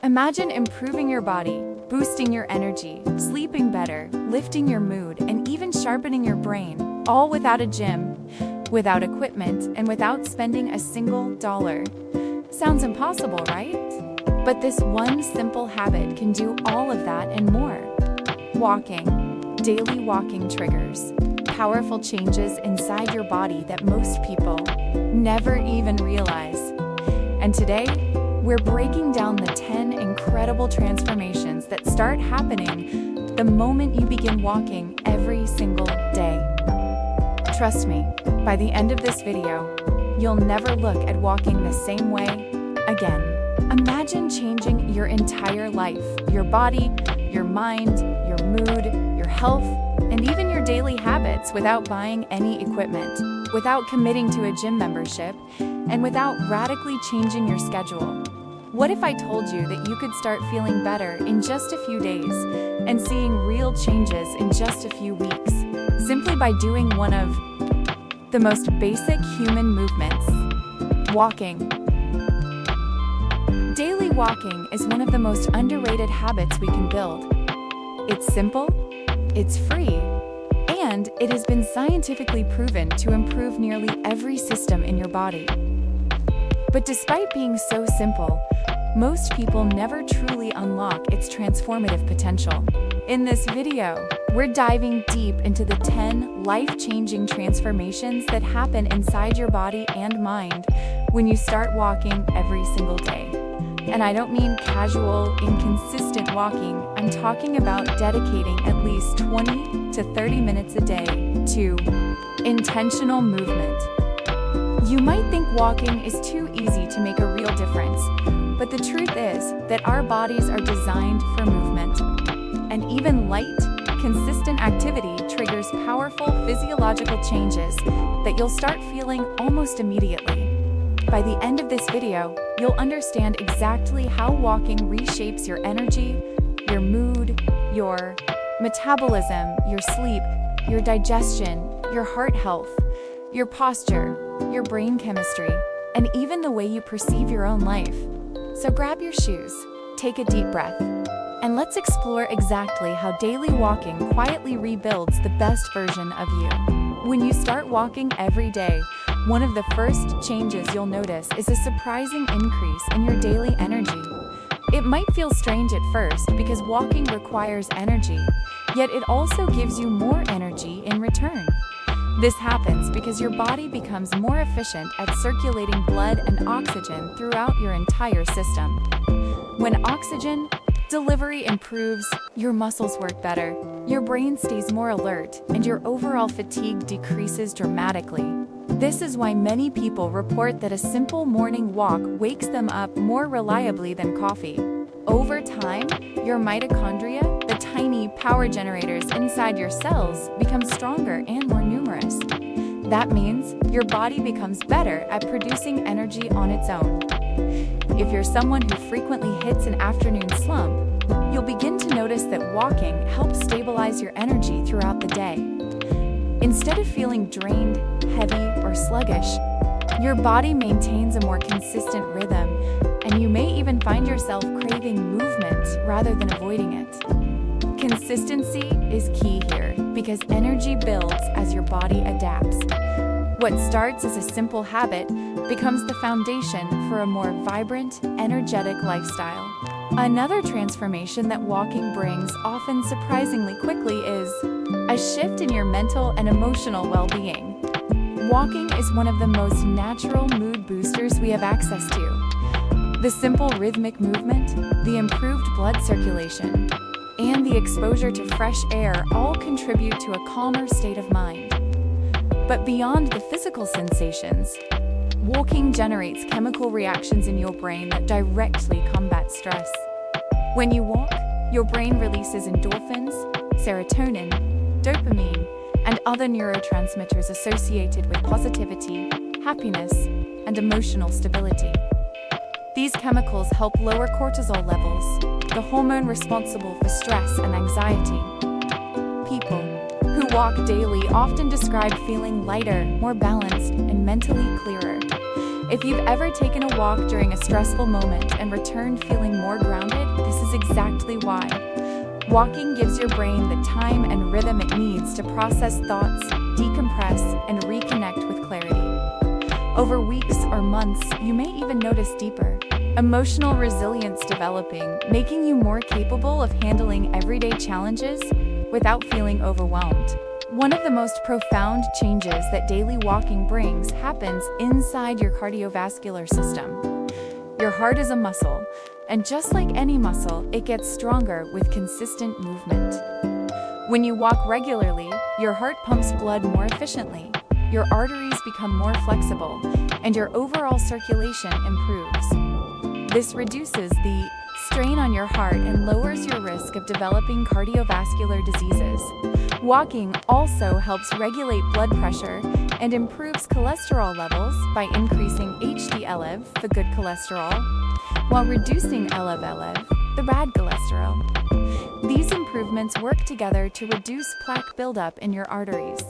Imagine improving your body, boosting your energy, sleeping better, lifting your mood, and even sharpening your brain, all without a gym, without equipment, and without spending a single dollar. Sounds impossible, right? But this one simple habit can do all of that and more. Walking. Daily walking triggers powerful changes inside your body that most people never even realize. And today, we're breaking down the 10 incredible transformations that start happening the moment you begin walking every single day. Trust me, by the end of this video, you'll never look at walking the same way again. Imagine changing your entire life, your body, your mind, your mood, your health, and even your daily habits without buying any equipment, without committing to a gym membership, and without radically changing your schedule. What if I told you that you could start feeling better in just a few days and seeing real changes in just a few weeks, simply by doing one of the most basic human movements, walking? Daily walking is one of the most underrated habits we can build. It's simple, it's free, and it has been scientifically proven to improve nearly every system in your body. But despite being so simple, most people never truly unlock its transformative potential. In this video, we're diving deep into the 10 life-changing transformations that happen inside your body and mind when you start walking every single day. And I don't mean casual, inconsistent walking. I'm talking about dedicating at least 20 to 30 minutes a day to intentional movement. You might think walking is too easy to make a real difference, but the truth is that our bodies are designed for movement. And even light, consistent activity triggers powerful physiological changes that you'll start feeling almost immediately. By the end of this video, you'll understand exactly how walking reshapes your energy, your mood, your metabolism, your sleep, your digestion, your heart health, your posture, your brain chemistry, and even the way you perceive your own life. So grab your shoes, take a deep breath, and let's explore exactly how daily walking quietly rebuilds the best version of you. When you start walking every day, one of the first changes you'll notice is a surprising increase in your daily energy. It might feel strange at first because walking requires energy, yet it also gives you more energy in return. This happens because your body becomes more efficient at circulating blood and oxygen throughout your entire system. When oxygen delivery improves, your muscles work better, your brain stays more alert, and your overall fatigue decreases dramatically. This is why many people report that a simple morning walk wakes them up more reliably than coffee. Over time, your mitochondria, the tiny power generators inside your cells, become stronger and more numerous. That means your body becomes better at producing energy on its own. If you're someone who frequently hits an afternoon slump, you'll begin to notice that walking helps stabilize your energy throughout the day. Instead of feeling drained, heavy, or sluggish, your body maintains a more consistent rhythm, and you may even find yourself craving movement rather than avoiding it. Consistency is key here because energy builds as your body adapts. What starts as a simple habit becomes the foundation for a more vibrant, energetic lifestyle. Another transformation that walking brings, often surprisingly quickly, is a shift in your mental and emotional well-being. Walking is one of the most natural mood boosters we have access to. The simple rhythmic movement, the improved blood circulation, and the exposure to fresh air all contribute to a calmer state of mind. But beyond the physical sensations, walking generates chemical reactions in your brain that directly combat stress. When you walk, your brain releases endorphins, serotonin, dopamine, and other neurotransmitters associated with positivity, happiness, and emotional stability. These chemicals help lower cortisol levels, the hormone responsible for stress and anxiety. People who walk daily often describe feeling lighter, more balanced, and mentally clearer. If you've ever taken a walk during a stressful moment and returned feeling more grounded, precisely why. Walking gives your brain the time and rhythm it needs to process thoughts, decompress, and reconnect with clarity. Over weeks or months, you may even notice deeper emotional resilience developing, making you more capable of handling everyday challenges without feeling overwhelmed. One of the most profound changes that daily walking brings happens inside your cardiovascular system. Your heart is a muscle, and just like any muscle, it gets stronger with consistent movement. When you walk regularly, your heart pumps blood more efficiently, your arteries become more flexible, and your overall circulation improves. This reduces the strain on your heart and lowers your risk of developing cardiovascular diseases. Walking also helps regulate blood pressure and improves cholesterol levels by increasing HDL, the good cholesterol, while reducing LDL, the bad cholesterol. These improvements work together to reduce plaque buildup in your arteries,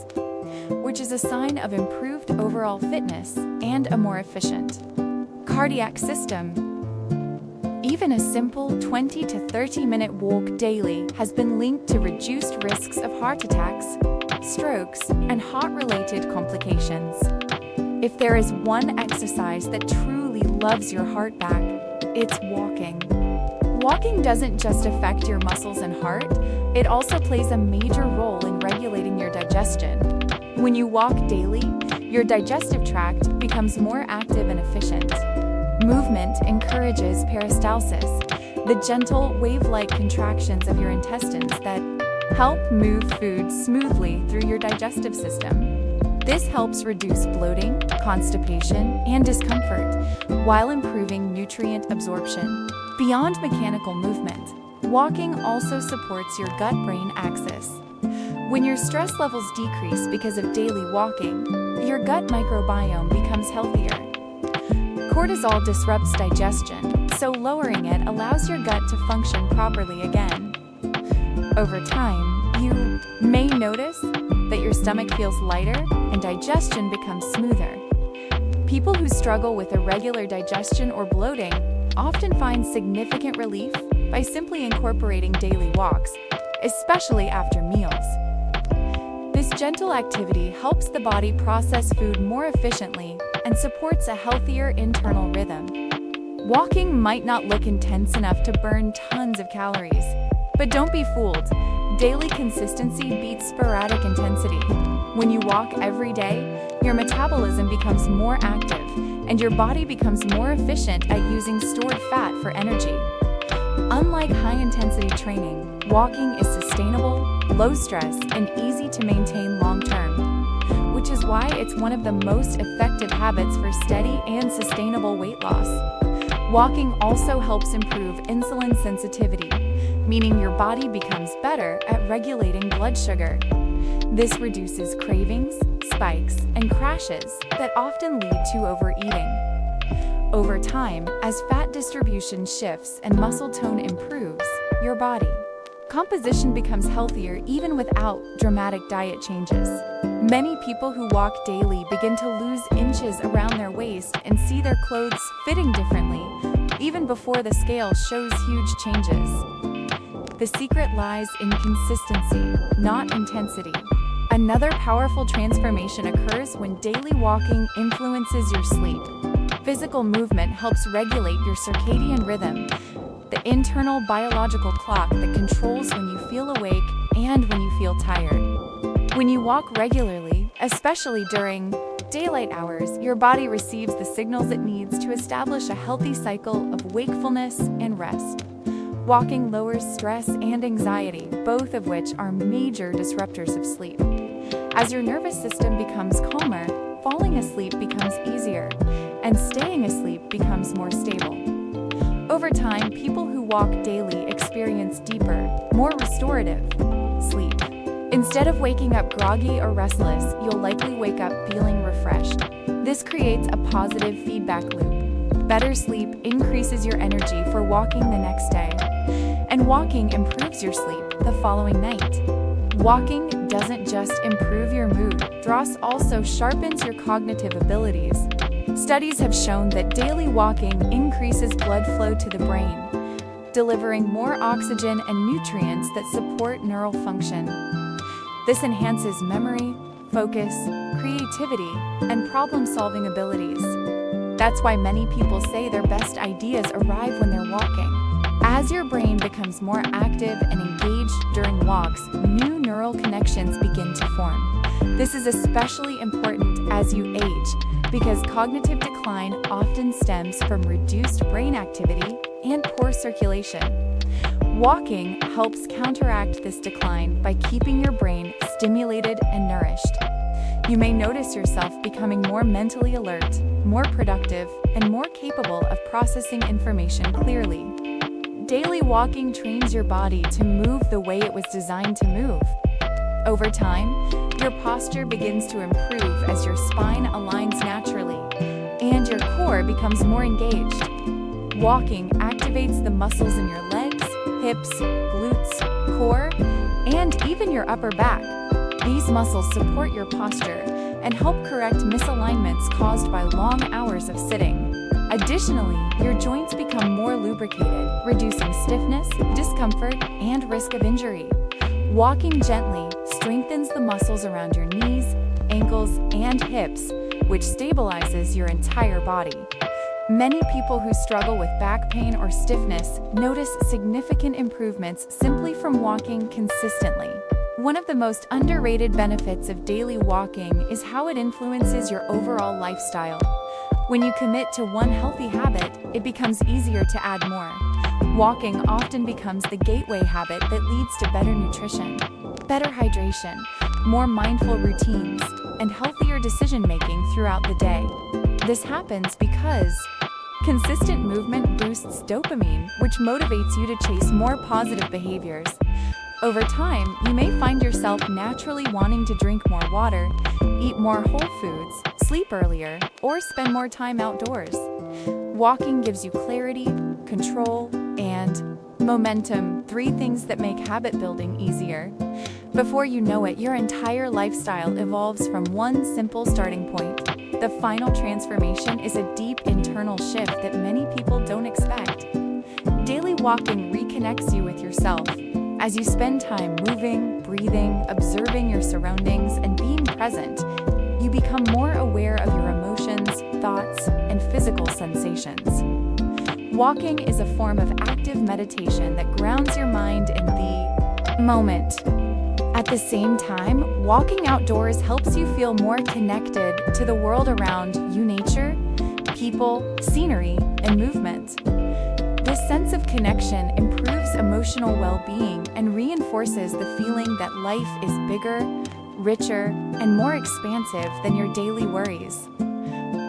which is a sign of improved overall fitness and a more efficient cardiac system. Even a simple 20 to 30-minute walk daily has been linked to reduced risks of heart attacks, strokes, and heart-related complications. If there is one exercise that truly loves your heart back, it's walking. Walking doesn't just affect your muscles and heart, it also plays a major role in regulating your digestion. When you walk daily, your digestive tract becomes more active and efficient. Movement encourages peristalsis, the gentle wave-like contractions of your intestines that help move food smoothly through your digestive system. This helps reduce bloating, constipation, and discomfort, while improving nutrient absorption. Beyond mechanical movement, walking also supports your gut-brain axis. When your stress levels decrease because of daily walking, your gut microbiome becomes healthier. Cortisol disrupts digestion, so lowering it allows your gut to function properly again. Over time, you may notice that your stomach feels lighter and digestion becomes smoother. People who struggle with irregular digestion or bloating often find significant relief by simply incorporating daily walks, especially after meals. This gentle activity helps the body process food more efficiently and supports a healthier internal rhythm. Walking might not look intense enough to burn tons of calories, but don't be fooled. Daily consistency beats sporadic intensity. When you walk every day, your metabolism becomes more active, and your body becomes more efficient at using stored fat for energy. Unlike high-intensity training, walking is sustainable, low-stress, and easy to maintain long-term, which is why it's one of the most effective habits for steady and sustainable weight loss. Walking also helps improve insulin sensitivity, meaning your body becomes better at regulating blood sugar. This reduces cravings, spikes, and crashes that often lead to overeating. Over time, as fat distribution shifts and muscle tone improves, your body composition becomes healthier even without dramatic diet changes. Many people who walk daily begin to lose inches around their waist and see their clothes fitting differently, even before the scale shows huge changes. The secret lies in consistency, not intensity. Another powerful transformation occurs when daily walking influences your sleep. Physical movement helps regulate your circadian rhythm, the internal biological clock that controls when you feel awake and when you feel tired. When you walk regularly, especially during daylight hours, your body receives the signals it needs to establish a healthy cycle of wakefulness and rest. Walking lowers stress and anxiety, both of which are major disruptors of sleep. As your nervous system becomes calmer, falling asleep becomes easier, and staying asleep becomes more stable. Over time, people who walk daily experience deeper, more restorative sleep. Instead of waking up groggy or restless, you'll likely wake up feeling refreshed. This creates a positive feedback loop. Better sleep increases your energy for walking the next day, and walking improves your sleep the following night. Walking doesn't just improve your mood, Dross also sharpens your cognitive abilities. Studies have shown that daily walking increases blood flow to the brain, delivering more oxygen and nutrients that support neural function. This enhances memory, focus, creativity, and problem-solving abilities. That's why many people say their best ideas arrive when they're walking. As your brain becomes more active and engaged during walks, new neural connections begin to form. This is especially important as you age, because cognitive decline often stems from reduced brain activity and poor circulation. Walking helps counteract this decline by keeping your brain stimulated and nourished. You may notice yourself becoming more mentally alert, more productive, and more capable of processing information clearly. Daily walking trains your body to move the way it was designed to move. Over time, your posture begins to improve as your spine aligns naturally, and your core becomes more engaged. Walking activates the muscles in your legs, hips, glutes, core, and even your upper back. These muscles support your posture and help correct misalignments caused by long hours of sitting. Additionally, your joints become more lubricated, reducing stiffness, discomfort, and risk of injury. Walking gently strengthens the muscles around your knees, ankles, and hips, which stabilizes your entire body. Many people who struggle with back pain or stiffness notice significant improvements simply from walking consistently. One of the most underrated benefits of daily walking is how it influences your overall lifestyle. When you commit to one healthy habit, it becomes easier to add more. Walking often becomes the gateway habit that leads to better nutrition, better hydration, more mindful routines, and healthier decision-making throughout the day. This happens because consistent movement boosts dopamine, which motivates you to chase more positive behaviors. Over time, you may find yourself naturally wanting to drink more water, eat more whole foods, sleep earlier, or spend more time outdoors. Walking gives you clarity, control, and momentum, 3 things that make habit building easier. Before you know it, your entire lifestyle evolves from one simple starting point. The final transformation is a deep internal shift that many people don't expect. Daily walking reconnects you with yourself. As you spend time moving, breathing, observing your surroundings, and being present, you become more aware of your emotions, thoughts, and physical sensations. Walking is a form of active meditation that grounds your mind in the moment. At the same time, walking outdoors helps you feel more connected to the world around you, nature, people, scenery, and movement. This sense of connection improves emotional well-being and reinforces the feeling that life is bigger, richer, and more expansive than your daily worries.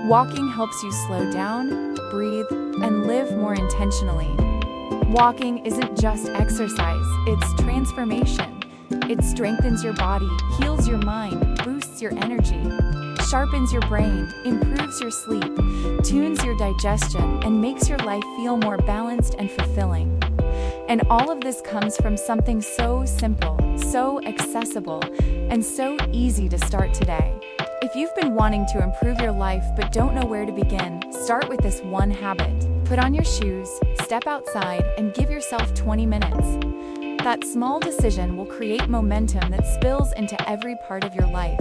Walking helps you slow down, breathe, and live more intentionally. Walking isn't just exercise, it's transformation. It strengthens your body, heals your mind, boosts your energy, sharpens your brain, improves your sleep, tunes your digestion, and makes your life feel more balanced and fulfilling. And all of this comes from something so simple, so accessible, and so easy to start today. If you've been wanting to improve your life but don't know where to begin, start with this one habit. Put on your shoes, step outside, and give yourself 20 minutes. That small decision will create momentum that spills into every part of your life.